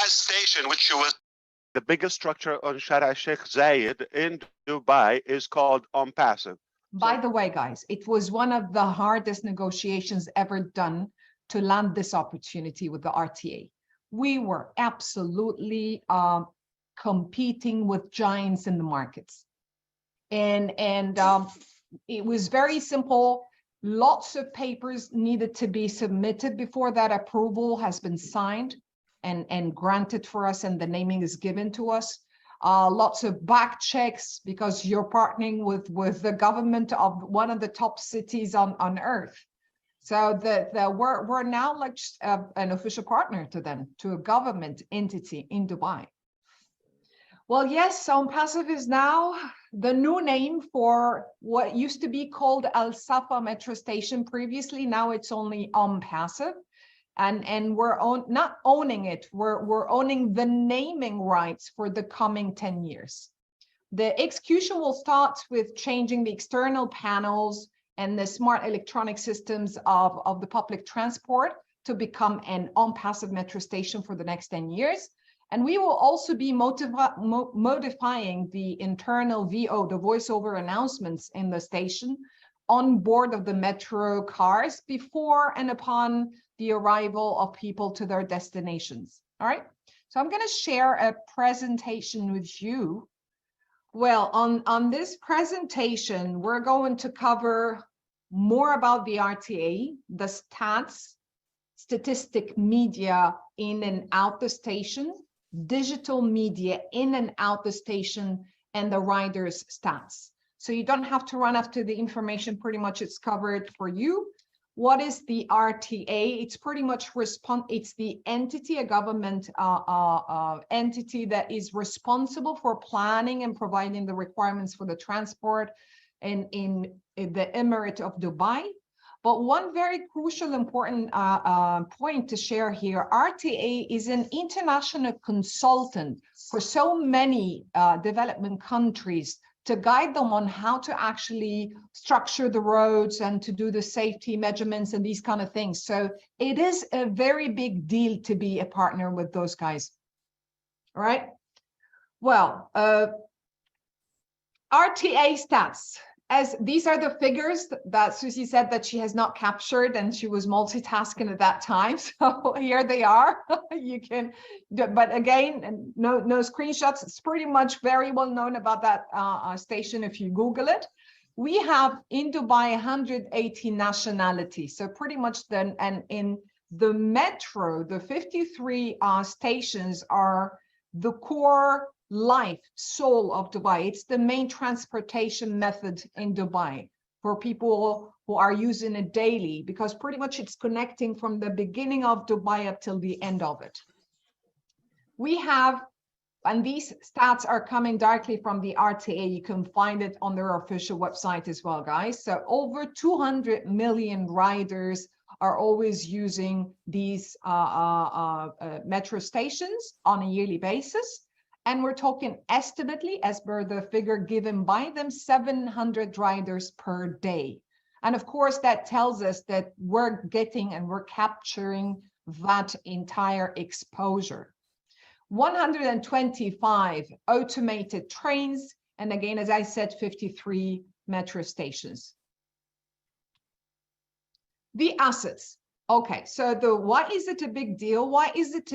gas station, which was the biggest structure on Shara Sheikh Zayed in Dubai, is called oonbasif. By the way, guys, it was one of the hardest negotiations ever done to land this opportunity with the RTA. We were absolutely competing with giants in the markets. And it was very simple. Lots of papers needed to be submitted before that approval has been signed and granted for us, and the naming is given to us. Lots of back checks, because you're partnering with the government of one of the top cities on earth. So we're now like an official partner to them, to a government entity in Dubai. Well, yes, oonbasif is now the new name for what used to be called Al Safa metro station previously. Now it's only oonbasif. And we're not owning it, we're owning the naming rights for the coming 10 years. The execution will start with changing the external panels and the smart electronic systems of the public transport to become an oonbasif metro station for the next 10 years. And we will also be modifying the internal VO, the voice over announcements in the station, on board of the metro cars before and upon the arrival of people to their destinations. All right, so I'm going to share a presentation with you. Well, on this presentation, we're going to cover more about the RTA, the stats, statistic media in and out the station, digital media in and out the station, and the riders' stats. So you don't have to run after the information, pretty much it's covered for you. What is the RTA? It's pretty much it's the entity, a government entity that is responsible for planning and providing the requirements for the transport in the Emirate of Dubai. But one very crucial, important point to share here, RTA is an international consultant for so many development countries to guide them on how to actually structure the roads and to do the safety measurements and these kind of things. So it is a very big deal to be a partner with those guys. All right. Well, RTA stats. As these are the figures that Susie said that she has not captured, and she was multitasking at that time. So here they are. You can, but again, no screenshots. It's pretty much very well known about that station if you Google it. We have in Dubai 180 nationalities. So pretty much then, and in the metro, the 53 stations are the core life, soul of Dubai. It's the main transportation method in Dubai for people who are using it daily, because pretty much it's connecting from the beginning of Dubai up till the end of it. We have, and these stats are coming directly from the RTA. You can find it on their official website as well, guys. So over 200 million riders are always using these metro stations on a yearly basis. And we're talking estimately, as per the figure given by them, 700 riders per day. And of course, that tells us that we're getting and we're capturing that entire exposure. 125 automated trains. And again, as I said, 53 metro stations. The assets. Okay, so why is it a big deal? Why is it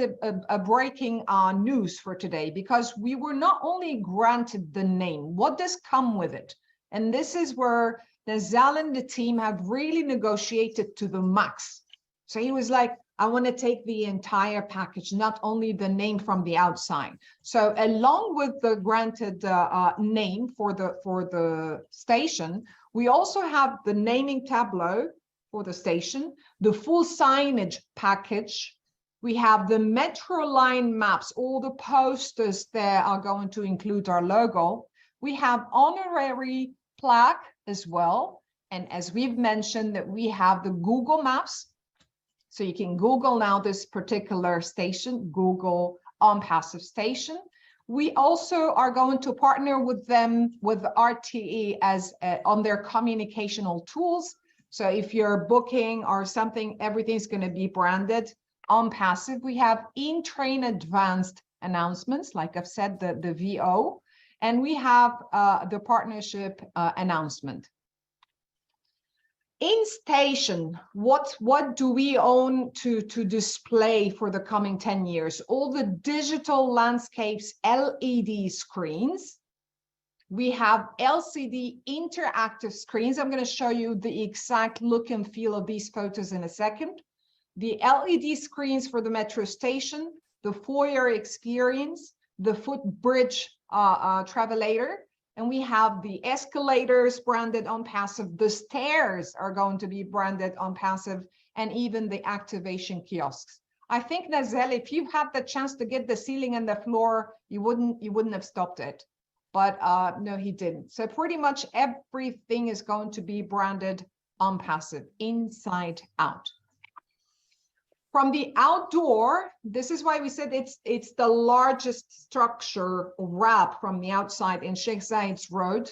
a breaking news for today? Because we were not only granted the name, what does come with it? And this is where Zal and the team have really negotiated to the max. So he was like, I want to take the entire package, not only the name from the outside. So along with the granted name for the station, we also have the naming tableau for the station, the full signage package. We have the metro line maps, all the posters there are going to include our logo. We have honorary plaque as well. And as we've mentioned, that we have the Google Maps. So you can Google now this particular station, Google oonbasif station. We also are going to partner with them, with the RTE as on their communicational tools. So if you're booking or something, everything's going to be branded OnPassive. We have in-train advanced announcements, like I've said, the VO, and we have the partnership announcement. In station, what do we own to display for the coming 10 years? All the digital landscapes, LED screens. We have LCD interactive screens. I'm going to show you the exact look and feel of these photos in a second. The LED screens for the metro station, the foyer experience, the footbridge travelator, and we have the escalators branded OnPassive. The stairs are going to be branded OnPassive, and even the activation kiosks. I think, Nazel, if you had the chance to get the ceiling and the floor, you wouldn't have stopped it. But no, he didn't. So pretty much everything is going to be branded OnPassive, inside out. From the outdoor, this is why we said it's the largest structure wrap from the outside in Sheikh Zayed's Road.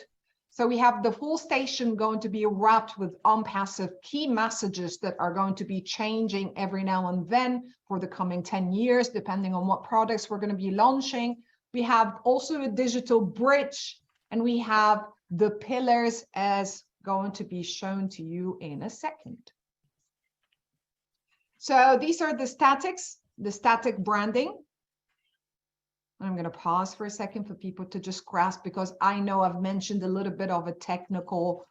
So we have the full station going to be wrapped with OnPassive key messages that are going to be changing every now and then for the coming 10 years, depending on what products we're going to be launching. We have also a digital bridge, and we have the pillars as going to be shown to you in a second. So these are the statics, the static branding. I'm going to pause for a second for people to just grasp, because I know I've mentioned a little bit of a technical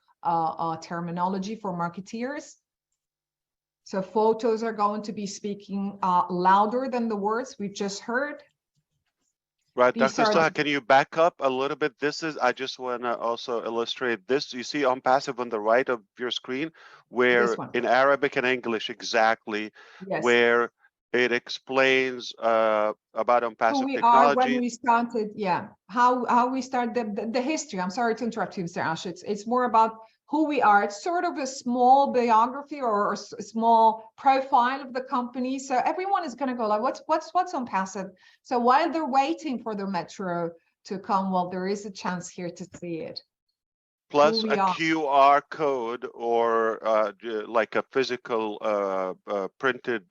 terminology for marketeers. So photos are going to be speaking louder than the words we've just heard. Right, Dr. Saha, can you back up a little bit? This is, I just want to also illustrate this. You see OnPassive on the right of your screen, where in Arabic and English exactly, yes, where it explains about OnPassive technology. Are when we started, yeah, how we started the history. I'm sorry to interrupt you, Mr. Ash. It's more about who we are. It's sort of a small biography or a small profile of the company. So everyone is going to go like, what's OnPassive? So while they're waiting for the metro to come, well, there is a chance here to see it. Plus a QR code or like a physical printed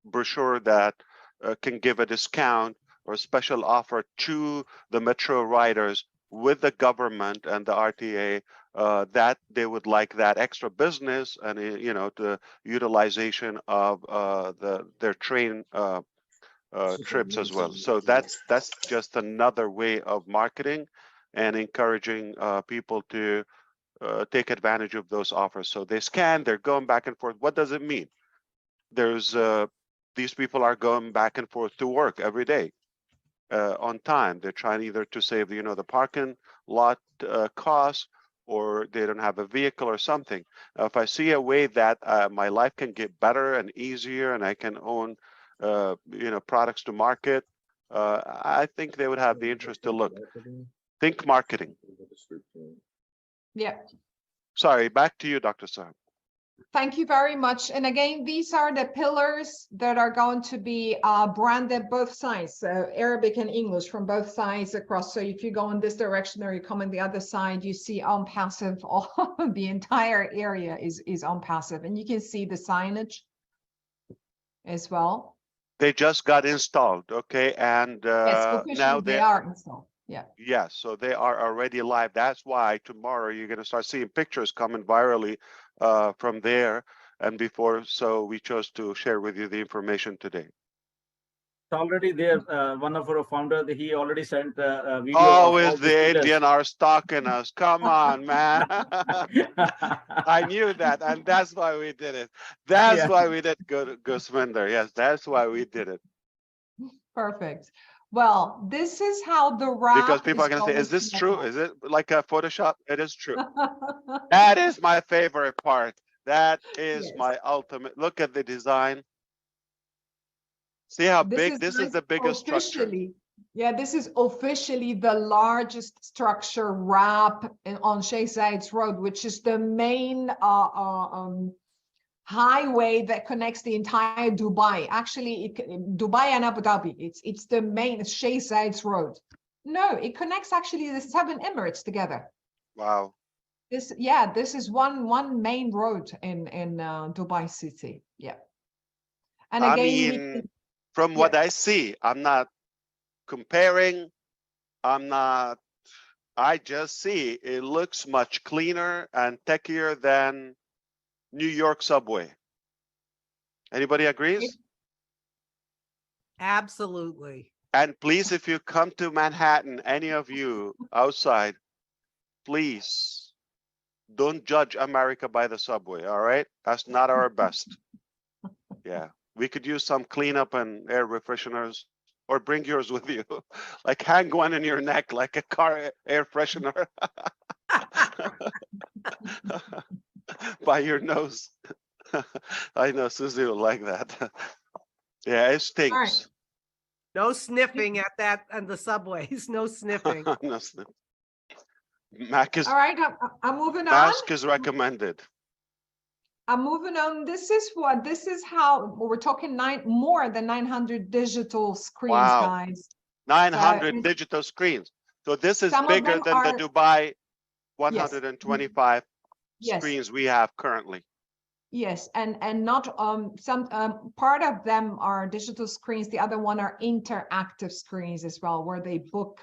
brochure that can give a discount or a special offer to the metro riders with the government and the RTA, that they would like that extra business and the utilization of their train trips as well. So that's just another way of marketing and encouraging people to take advantage of those offers. So they scan, they're going back and forth. What does it mean? There's these people are going back and forth to work every day on time. They're trying either to save the parking lot costs, or they don't have a vehicle or something. If I see a way that my life can get better and easier, and I can own products to market, I think they would have the interest to look. Think marketing. Yeah. Sorry, back to you, Dr. Saab. Thank you very much. And again, these are the pillars that are going to be branded both sides, so Arabic and English from both sides across. So if you go in this direction or you come on the other side, you see OnPassive. All the entire area is OnPassive, and you can see the signage as well. They just got installed, okay, and yes, now they are installed. Yeah. Yes, so they are already live. That's why tomorrow you're going to start seeing pictures coming virally from there and before. So we chose to share with you the information today. It's already there. One of our founders, he already sent a video. Always the Indian are stalking us. Come on, man. I knew that, and that's why we did it. That's why we did Gusminder. Yes, that's why we did it. Perfect. Well, this is how the wrap. Because people are going to say, is this true? Is it like a Photoshop? It is true. That is my favorite part. That is my ultimate. Look at the design. See how big this is, the biggest structure. Yeah, this is officially the largest structure wrap on Sheikh Zayed's Road, which is the main highway that connects the entire Dubai. Actually, Dubai and Abu Dhabi. It's the main Sheikh Zayed's Road. No, it connects actually the 7 Emirates together. Wow. This is one main road in Dubai city. Yeah. And I again, mean, from what I see, I'm not comparing. I just see it looks much cleaner and techier than New York subway. Anybody agrees? Absolutely. And please, if you come to Manhattan, any of you outside, please don't judge America by the subway, all right? That's not our best. Yeah, we could use some cleanup and air refresheners, or bring yours with you. Like hang one in your neck like a car air freshener by your nose. I know Susie will like that. Yeah, it stinks. All right. No sniffing at that and the subways. No sniffing. No sniff. Mac is, all right, I'm moving on. mask is recommended. I'm moving on. This is how we're talking more than 900 digital screens, Wow. guys. 900 digital screens. So this is some of bigger them than are- the Dubai 125 Yes. screens we have currently. Yes, and not some part of them are digital screens. The other one are interactive screens as well, where they book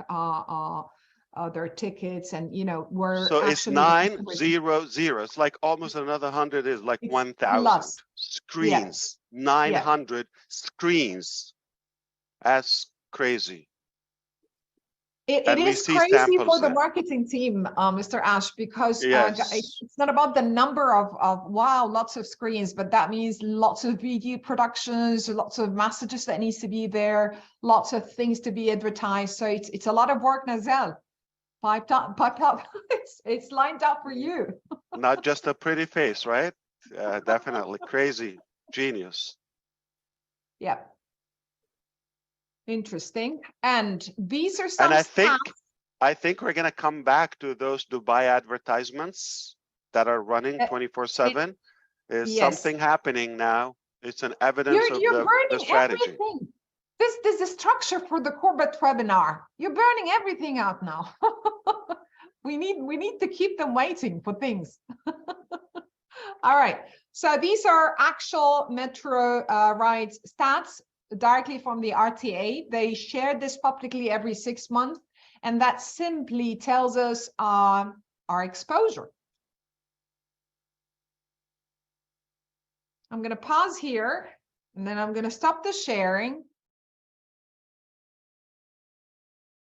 their tickets, and where So it's actually 900. It's like almost another 100 is like It's 1,000 plus. screens. 900 screens. That's crazy. It And we is see crazy for samples the there. marketing team, Mr. Ash, because Yes. it's not about the number of wow, lots of screens, but that means lots of video productions, lots of messages that needs to be there, lots of things to be advertised. So it's a lot of work, Nazelle. Piped up. It's lined up for you. Not just a pretty face, right? Definitely crazy, genius. Yeah. Interesting. And these are some And stats. I think we're gonna come back to those Dubai advertisements that are running 24/7. Is yes. something happening now? It's an evidence You're of the burning strategy. everything. This is the structure for the corporate webinar. You're burning everything out now. we need to keep them waiting for things. All right. So these are actual metro rides stats directly from the RTA. They share this publicly every 6 months, and that simply tells us our exposure. I'm going to pause here, and then I'm going to stop the sharing.